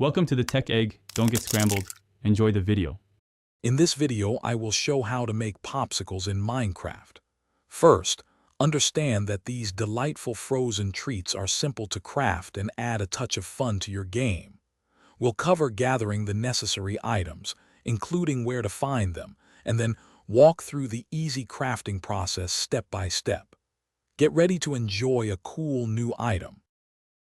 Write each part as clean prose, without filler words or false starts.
Welcome to the Tech Egg. Don't get scrambled. Enjoy the video. In this video, I will show how to make popsicles in Minecraft. First, understand that these delightful frozen treats are simple to craft and add a touch of fun to your game. We'll cover gathering the necessary items, including where to find them, and then walk through the easy crafting process step by step. Get ready to enjoy a cool new item.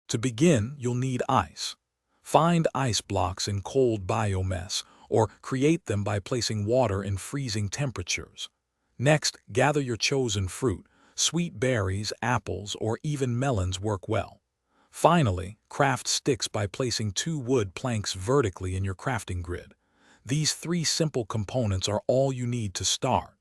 To begin, you'll need ice. Find ice blocks in cold biomass, or create them by placing water in freezing temperatures. Next, gather your chosen fruit. Sweet berries, apples, or even melons work well. Finally, craft sticks by placing 2 wood planks vertically in your crafting grid. These 3 simple components are all you need to start.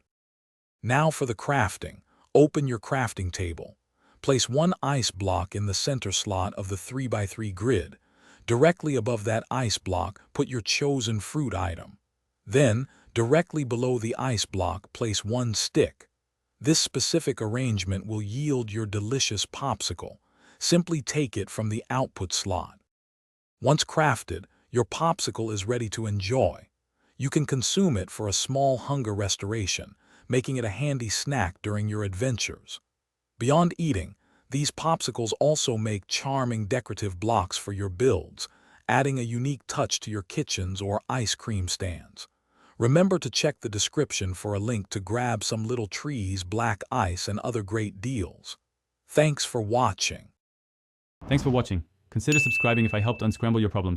Now for the crafting. Open your crafting table. Place 1 ice block in the center slot of the 3x3 grid. Directly above that ice block, put your chosen fruit item. Then, directly below the ice block, place 1 stick. This specific arrangement will yield your delicious popsicle. Simply take it from the output slot. Once crafted, your popsicle is ready to enjoy. You can consume it for a small hunger restoration, making it a handy snack during your adventures. Beyond eating, these popsicles also make charming decorative blocks for your builds, adding a unique touch to your kitchens or ice cream stands. Remember to check the description for a link to grab some little trees, black ice, and other great deals. Thanks for watching. Thanks for watching. Consider subscribing if I helped unscramble your problems.